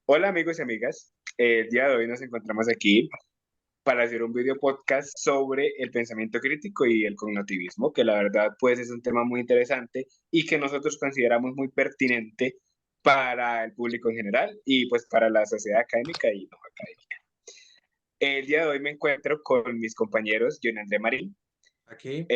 Hola amigos y amigas, el día de hoy nos encontramos aquí para hacer un video podcast sobre el pensamiento crítico y el cognitivismo, que la verdad pues es un tema muy interesante y que nosotros consideramos muy pertinente para el público en general y pues para la sociedad académica y no académica. El día de hoy me encuentro con mis compañeros John André Marín, Aquí.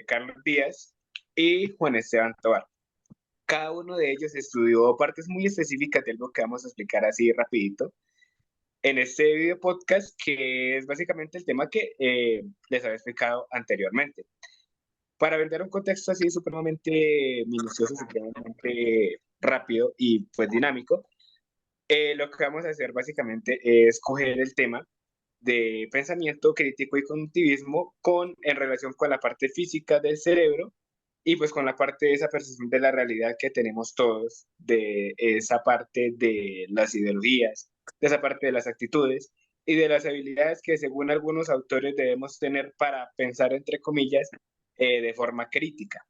Carlos Díaz y Juan Esteban Tobar. Cada uno de ellos estudió partes muy específicas de algo que vamos a explicar así rapidito en este video podcast, que es básicamente el tema que les había explicado anteriormente. Para vender un contexto así supremamente minucioso, supremamente rápido y pues dinámico, lo que vamos a hacer básicamente es coger el tema de pensamiento crítico y cognitivismo en relación con la parte física del cerebro y pues con la parte de esa percepción de la realidad que tenemos todos, de esa parte de las ideologías, de esa parte de las actitudes y de las habilidades que según algunos autores debemos tener para pensar, entre comillas, de forma crítica.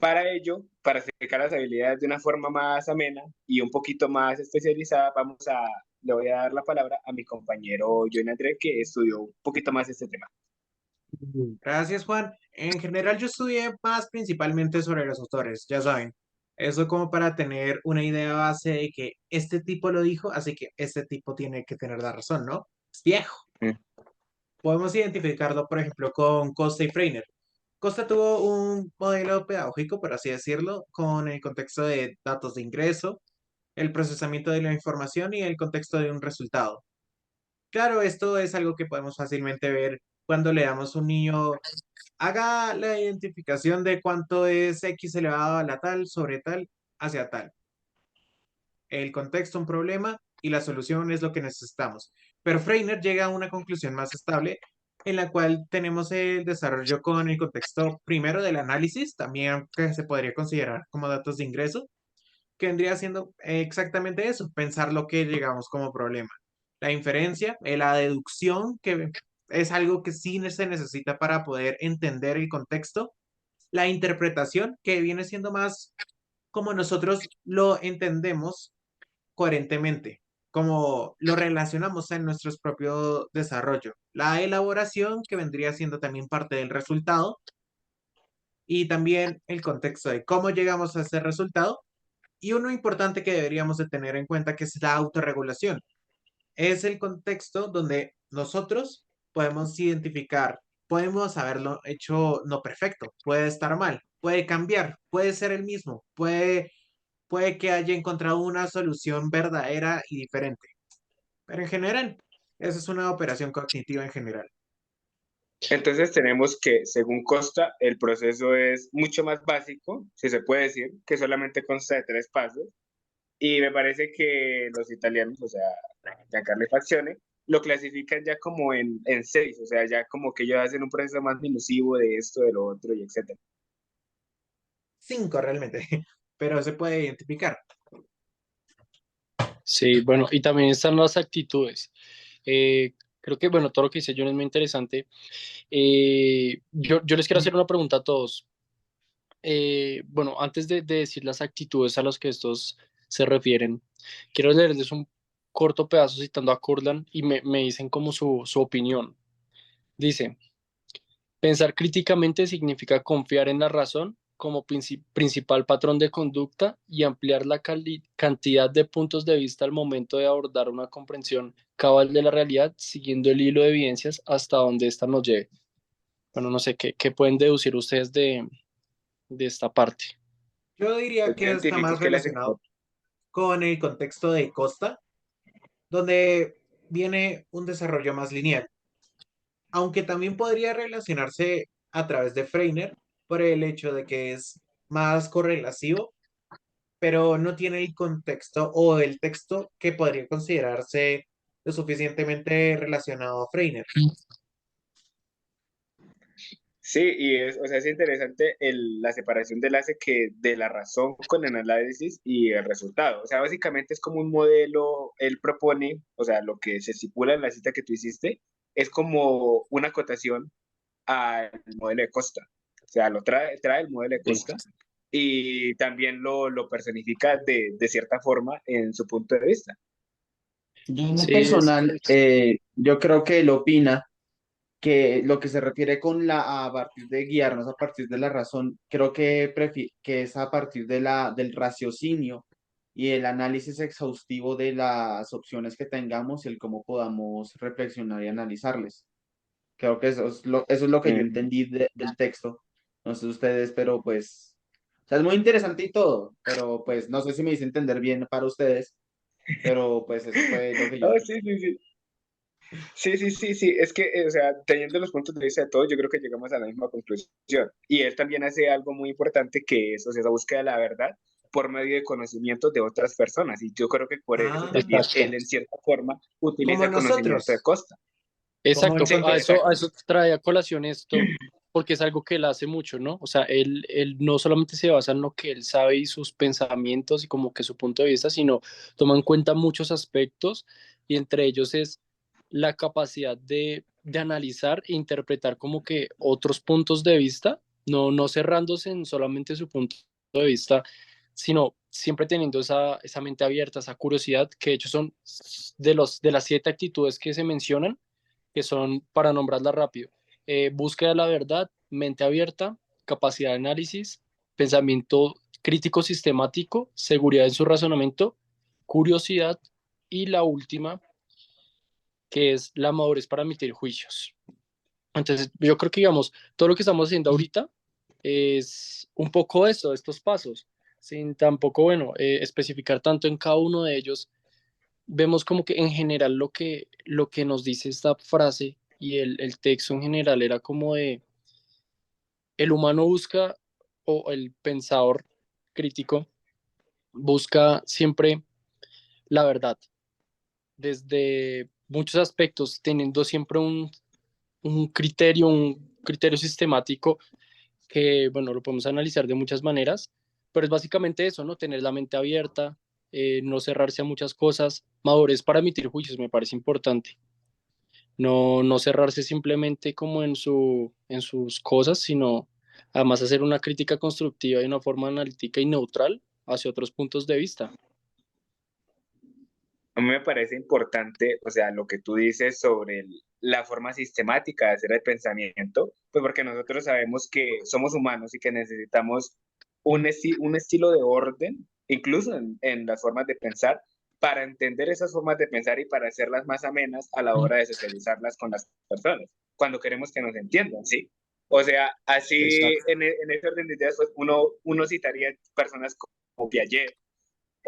Para ello, para explicar las habilidades de una forma más amena y un poquito más especializada, le voy a dar la palabra a mi compañero John André, que estudió un poquito más este tema. Gracias, Juan. En general, yo estudié más principalmente sobre los autores, ya saben. Eso como para tener una idea base de que este tipo lo dijo, así que este tipo tiene que tener la razón, ¿no? Es viejo. Mm. Podemos identificarlo, por ejemplo, con Costa y Freiner. Costa tuvo un modelo pedagógico, por así decirlo, con el contexto de datos de ingreso, el procesamiento de la información y el contexto de un resultado. Claro, esto es algo que podemos fácilmente ver cuando le damos a un niño, haga la identificación de cuánto es x elevado a la tal sobre tal hacia tal. El contexto, un problema y la solución es lo que necesitamos. Pero Freiner llega a una conclusión más estable en la cual tenemos el desarrollo con el contexto primero del análisis, también que se podría considerar como datos de ingreso, que vendría siendo exactamente eso, pensar lo que llegamos como problema. La inferencia, la deducción, que es algo que sí se necesita para poder entender el contexto. La interpretación, que viene siendo más como nosotros lo entendemos coherentemente, como lo relacionamos en nuestro propio desarrollo. La elaboración, que vendría siendo también parte del resultado, y también el contexto de cómo llegamos a ese resultado. Y uno importante que deberíamos de tener en cuenta que es la autorregulación. Es el contexto donde nosotros podemos identificar, podemos haberlo hecho no perfecto, puede estar mal, puede cambiar, puede ser el mismo, puede que haya encontrado una solución verdadera y diferente. Pero en general, esa es una operación cognitiva en general. Entonces tenemos que, según Costa, el proceso es mucho más básico, si se puede decir, que solamente consta de tres pasos. Y me parece que los italianos, o sea, Giancarlo y Faccione, lo clasifican ya como en seis, o sea, ya como que ellos hacen un proceso más minusivo de esto, de lo otro, y etcétera. Cinco realmente, pero se puede identificar. Sí, bueno, y también están las actitudes. Creo que, bueno, todo lo que dice John es muy interesante. Yo les quiero hacer una pregunta a todos. Bueno, antes de decir las actitudes a las que estos se refieren, quiero leerles un corto pedazo citando a Courtland y me dicen como su opinión. Dice, pensar críticamente significa confiar en la razón como principal patrón de conducta y ampliar la cantidad de puntos de vista al momento de abordar una comprensión cabal de la realidad, siguiendo el hilo de evidencias hasta donde ésta nos lleve. Bueno, no sé, ¿qué pueden deducir ustedes de esta parte? Yo diría Pues yo que está más identifico que él hace relacionado como, con el contexto de Costa, donde viene un desarrollo más lineal, aunque también podría relacionarse a través de Freiner por el hecho de que es más correlativo, pero no tiene el contexto o el texto que podría considerarse lo suficientemente relacionado a Freiner. sí, y es, o sea, es interesante la separación del hace que de la razón con el análisis y el resultado. O sea, básicamente es como un modelo, él propone, o sea, lo que se estipula en la cita que tú hiciste, es como una acotación al modelo de Costa. sea, trae el modelo de Sí. Costa y también lo personifica de cierta forma en su punto de vista. Yo en lo Sí, personal, yo creo que él opina que lo que se refiere con a partir de guiarnos a partir de la razón, creo que, que es a partir de del raciocinio y el análisis exhaustivo de las opciones que tengamos y el cómo podamos reflexionar y analizarles. Creo que eso es lo que yo Mm. entendí del texto. No sé ustedes, pero pues, o sea, es muy interesante y todo, pero pues no sé si me hice entender bien para ustedes, pero pues eso fue lo que yo Oh, entendí. sí, sí, sí. Sí, sí, sí, sí. Es que, o sea, teniendo los puntos de vista de todos, yo creo que llegamos a la misma conclusión. Y él también hace algo muy importante que es, o sea, esa búsqueda de la verdad por medio de conocimientos de otras personas. Y yo creo que por eso Ah, también exacto. él, en cierta forma, utiliza como el conocimiento de nosotros, Costa. como el Exacto, Sí, a eso, contexto. a eso trae a colación esto, porque es algo que él hace mucho, ¿no? O sea, él no solamente se basa en lo que él sabe y sus pensamientos y como que su punto de vista, sino toma en cuenta muchos aspectos y entre ellos es la capacidad de analizar e interpretar como que otros puntos de vista, no cerrándose en solamente su punto de vista, sino siempre teniendo esa mente abierta, esa curiosidad, que de hecho son de las 7 actitudes que se mencionan que son, para nombrarla rápido, búsqueda de la verdad, mente abierta, capacidad de análisis, pensamiento crítico sistemático, seguridad en su razonamiento, curiosidad y la última, que es la madurez para emitir juicios. Entonces, yo creo que, digamos, todo lo que estamos haciendo ahorita es un poco eso, estos pasos, sin tampoco, bueno, especificar tanto en cada uno de ellos. Vemos como que en general lo que nos dice esta frase y el texto en general era como de el humano busca o el pensador crítico busca siempre la verdad desde muchos aspectos, teniendo siempre un criterio sistemático que, bueno, lo podemos analizar de muchas maneras, pero es básicamente eso, ¿no? Tener la mente abierta, no cerrarse a muchas cosas, madurez para emitir juicios, me parece importante. No cerrarse simplemente como en sus cosas, sino además hacer una crítica constructiva de una forma analítica y neutral hacia otros puntos de vista. A mí me parece importante, o sea, lo que tú dices sobre la forma sistemática de hacer el pensamiento, pues porque nosotros sabemos que somos humanos y que necesitamos un estilo de orden, incluso en las formas de pensar, para entender esas formas de pensar y para hacerlas más amenas a la hora de socializarlas con las personas, cuando queremos que nos entiendan, ¿sí? O sea, así Exacto. en ese orden de ideas, pues uno citaría personas como Piaget,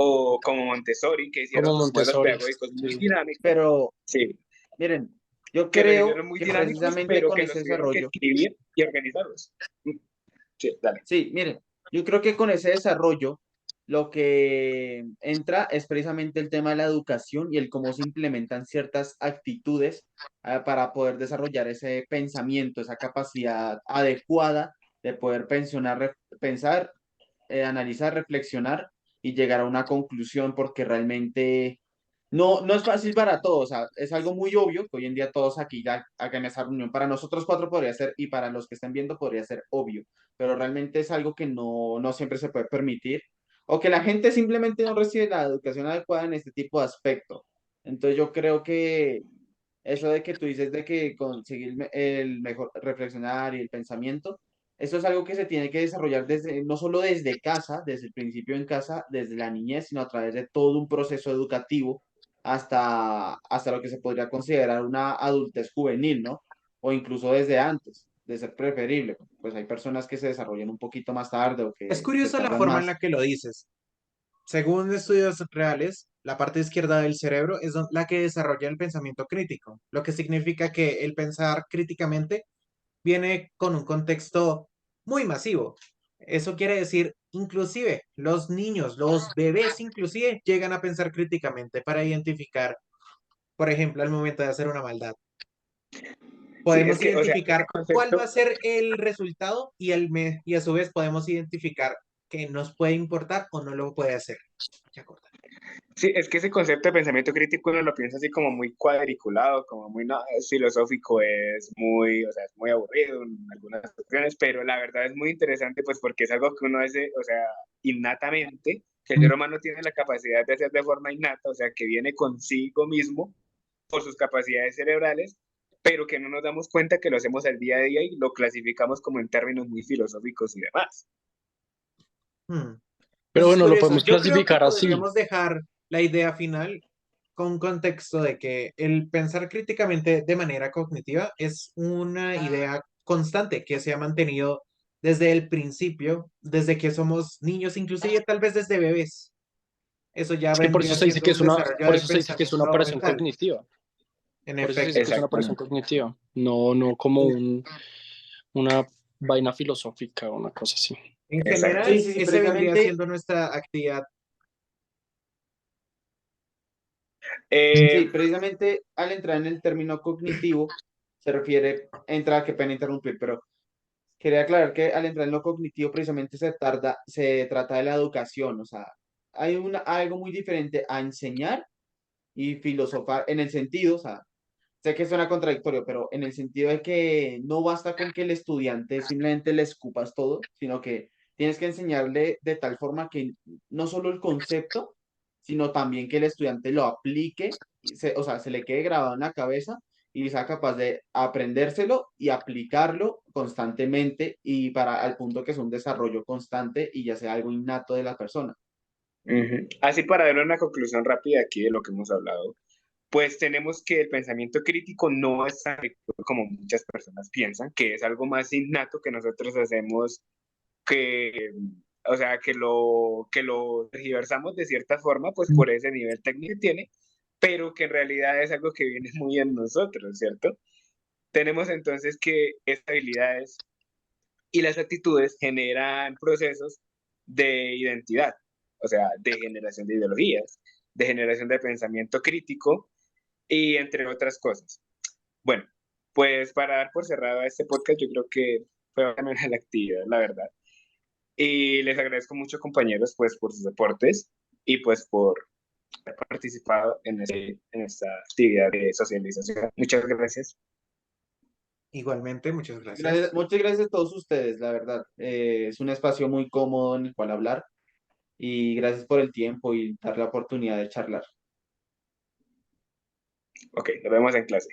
o como Montessori, que hicieron Como sus modelos Montessori. pedagógicos muy Sí. dinámicos, Pero sí, miren, yo que los creo hicieron muy que dinámicos, precisamente pero con que ese los tuvieron que desarrollo, escribir y organizarlos. Sí, dale. sí, miren, yo creo que con ese desarrollo lo que entra es precisamente el tema de la educación y el cómo se implementan ciertas actitudes para poder desarrollar ese pensamiento, esa capacidad adecuada de poder pensar, analizar, reflexionar y llegar a una conclusión, porque realmente no es fácil para todos. O sea, es algo muy obvio que hoy en día todos aquí, acá en esa reunión, para nosotros cuatro podría ser y para los que estén viendo podría ser obvio, pero realmente es algo que no siempre se puede permitir o que la gente simplemente no recibe la educación adecuada en este tipo de aspectos. Entonces yo creo que eso de que tú dices de que conseguir el mejor reflexionar y el pensamiento, eso es algo que se tiene que desarrollar desde, no solo desde casa, desde el principio en casa, desde la niñez, sino a través de todo un proceso educativo hasta lo que se podría considerar una adultez juvenil, ¿no? O incluso desde antes, de ser preferible. Pues hay personas que se desarrollan un poquito más tarde o Es que se curioso la tardan forma en más. la que lo dices. Según estudios reales, la parte izquierda del cerebro es la que desarrolla el pensamiento crítico, lo que significa que el pensar críticamente viene con un contexto muy masivo. Eso quiere decir, inclusive, los niños, los bebés inclusive, llegan a pensar críticamente para identificar, por ejemplo, al momento de hacer una maldad. Sí, es Podemos que, o sea, ese identificar cuál va a concepto, ser el resultado y a su vez podemos identificar que nos puede importar o no lo puede hacer. Ya corta. Sí, es que ese concepto de pensamiento crítico uno lo piensa así como muy cuadriculado, como muy no, es filosófico, es muy, o sea, es muy aburrido en algunas ocasiones, pero la verdad es muy interesante pues porque es algo que uno hace, o sea, innatamente, que el ser humano tiene la capacidad de hacer de forma innata, o sea, que viene consigo mismo por sus capacidades cerebrales, pero que no nos damos cuenta que lo hacemos al día a día y lo clasificamos como en términos muy filosóficos y demás. Hmm. Pero Pues es bueno, lo curioso. podemos Yo creo que clasificar así. podríamos dejar la idea final con contexto de que el pensar críticamente de manera cognitiva es una idea constante que se ha mantenido desde el principio, desde que somos niños, inclusive tal vez desde bebés. Eso ya Sí, por eso vendría se dice siendo que un es una, desarrollo por del eso se dice que es una pensamiento operación mental. cognitiva. En Por eso se dice que efecto. es una operación Exactamente. cognitiva. No, no como una vaina filosófica o una cosa así. En Exacto. Sí, general, sí, sí, ese vendría precisamente, siendo nuestra actividad. Eh, sí, precisamente al entrar en el término cognitivo, se refiere, entra, qué pena interrumpir, pero quería aclarar que al entrar en lo cognitivo precisamente se trata de la educación, o sea, hay algo muy diferente a enseñar y filosofar en el sentido, o sea, sé que suena contradictorio, pero en el sentido de que no basta con que el estudiante simplemente le escupas todo, sino que tienes que enseñarle de tal forma que no solo el concepto, sino también que el estudiante lo aplique, o sea, se le quede grabado en la cabeza y sea capaz de aprendérselo y aplicarlo constantemente y para al punto que es un desarrollo constante y ya sea algo innato de la persona. Así para dar una conclusión rápida aquí de lo que hemos hablado, pues tenemos que el pensamiento crítico no es tan rígido como muchas personas piensan, que es algo más innato que nosotros hacemos, que, o sea, que lo tergiversamos de cierta forma, pues por ese nivel técnico que tiene, pero que en realidad es algo que viene muy en nosotros, ¿cierto? Tenemos entonces que estas habilidades y las actitudes generan procesos de identidad, o sea, de generación de ideologías, de generación de pensamiento crítico y entre otras cosas. Bueno, pues para dar por cerrado este podcast, yo creo que fue también la actividad, la verdad. Y les agradezco mucho, compañeros, pues por sus aportes y pues por haber participado en esta actividad de socialización. Muchas gracias. Igualmente, muchas Gracias, gracias. muchas gracias a todos ustedes, la verdad. Es un espacio muy cómodo en el cual hablar y gracias por el tiempo y dar la oportunidad de charlar. Ok, nos vemos en clase.